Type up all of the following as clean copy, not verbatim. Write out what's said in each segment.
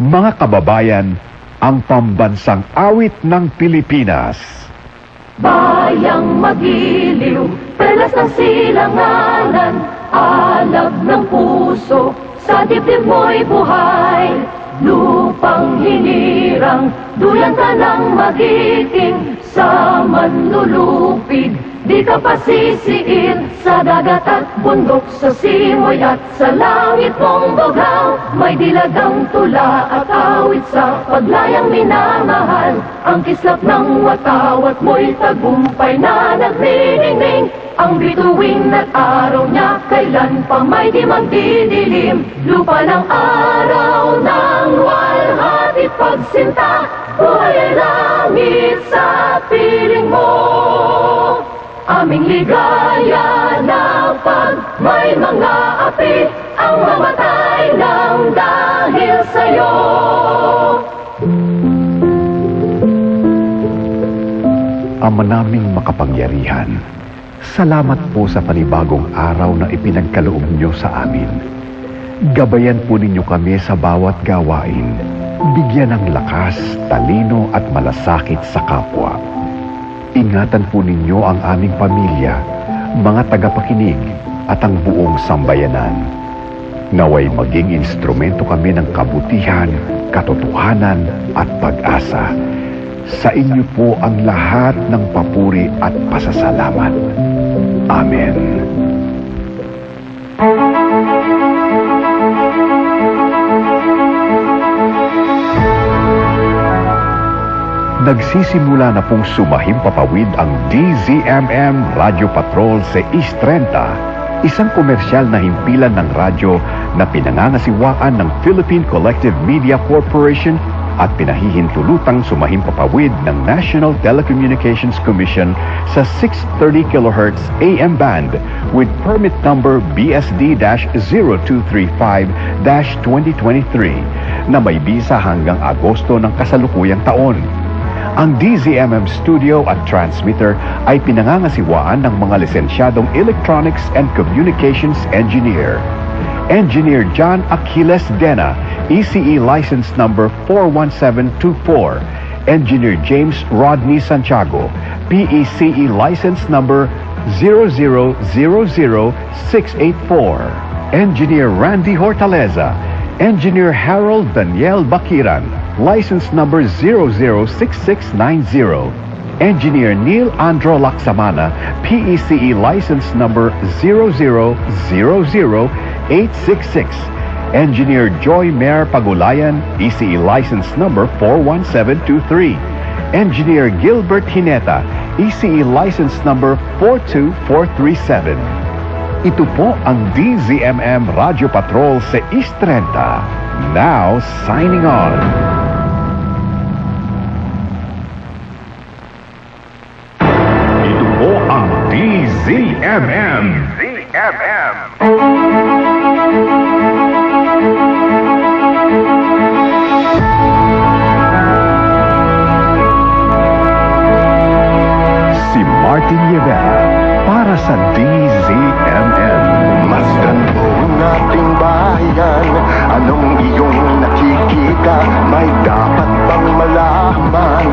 Mga kababayan, ang pambansang awit ng Pilipinas. Bayang magiliw, pelas ng silanganan, alab ng puso, sa dibdib mo'y buhay. Lupang hinirang, duyan ka ng magiting, sa manlulupig, di ka pasisiin. Sa dagat at bundok, sa simoy at sa langit mong bughaw, may dilagang tula at awit sa paglayang minamahal. Ang kislap ng watawat mo'y tagumpay na nagniningning. Ang bituin at araw niya, kailan pa may di magdidilim. Lupa ng araw ng walhati pagsinta, buhay ay langit sa piling mo. Aming ligaya na pag may mga api, ang mamatay ng dahil sa'yo. Ama naming makapangyarihan, salamat po sa panibagong araw na ipinagkaloob niyo sa amin. Gabayan po ninyo kami sa bawat gawain. Bigyan ng lakas, talino at malasakit sa kapwa. Ingatan po ninyo ang aming pamilya, mga tagapakinig at ang buong sambayanan. Naway maging instrumento kami ng kabutihan, katotohanan at pag-asa. Sa inyo po ang lahat ng papuri at pasasalamat. Amen. Nagsisimula na pong sumahimpapawid ang DZMM Radio Patrol sa East 30, isang komersyal na himpilan ng radyo na pinangangasiwaan ng Philippine Collective Media Corporation at pinahihintulutang sumahimpapawid ng National Telecommunications Commission sa 630 kHz AM band with permit number BSD-0235-2023 na may bisa hanggang Agosto ng kasalukuyang taon. Ang DZMM studio at transmitter ay pinangangasiwaan ng mga lisensyadong Electronics and Communications Engineer. Engineer John Aquiles Dena, ECE license number 41724. Engineer James Rodney Santiago, PECE license number 0000684. Engineer Randy Hortaleza, Engineer Harold Daniel Bakiran, license number 006690. Engineer Neil Andro Laksamana, PECE license number 0000866. Engineer Joy Mer Pagulayan, ECE license number 41723. Engineer Gilbert Hineta, ECE license number 42437. Ito po ang DZMM Radio Patrol sa East 30. Now signing on. Ito po ang DZMM. Si Martin Rivera para sa DZMM. Masdan mo ang ating bayan, anong iyong nakikita? May dapat bang malaman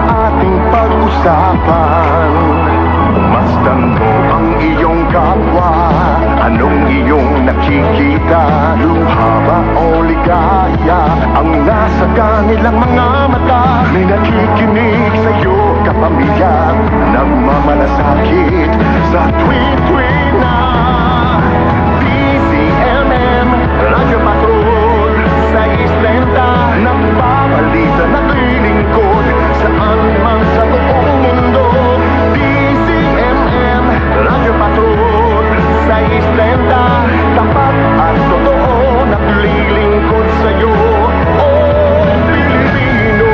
ating pag-usapan? Masdan mo ang iyong kapwa, anong iyong nakikita? Luha ba o ligaya ang nasa kanilang mga mata? May nakikinig sa'yo, kapamilya, nagmamalasakit sa tuwing-tuwing na DZMM Radio Patrol sa Islenta, nagbabalita, naglilingkod saan man sa buong mundo. DZMM Radio Patrol sa Islenta, tapat at totoo, naglilingkod sa'yo, oh Pilipino.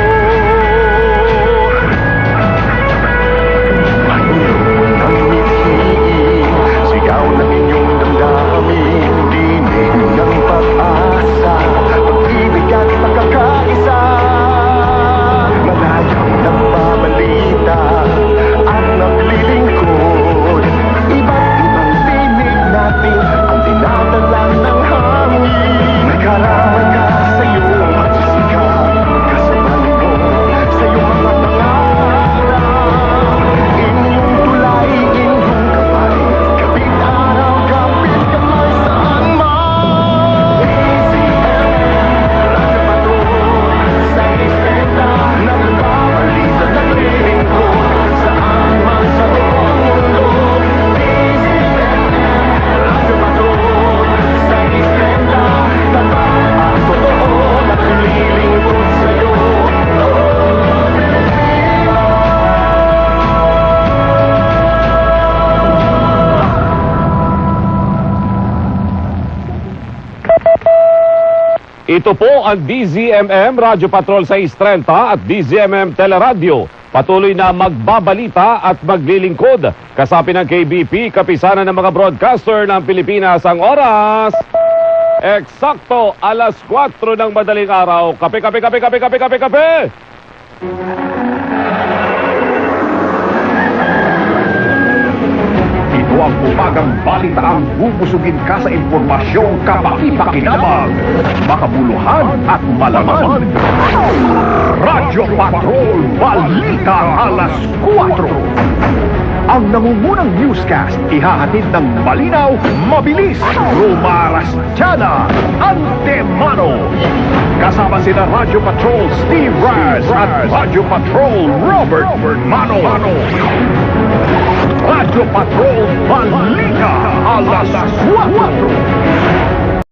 Ito po ang DZMM Radyo Patrol 630 at DZMM Teleradio. Patuloy na magbabalita at maglilingkod. Kasapi ng KBP, kapisanan ng mga broadcaster ng Pilipinas ang oras. Eksakto, alas 4 ng madaling araw. Kape, kape, kape, kape, kape, kape, kape! Ito ang umagang balitaang bubusugin ka sa impormasyong kapaki-pakinabang, makabuluhan at malaman. Radyo Patrol Balita Alas 4. Ang nangungunang newscast ihahatid ng malinaw, mabilis, rumarastyana, antemano. Kasama sina Radyo Patrol Steve Raz at Radyo Patrol Robert Mano. Radyo Patrol Balita Alas 4.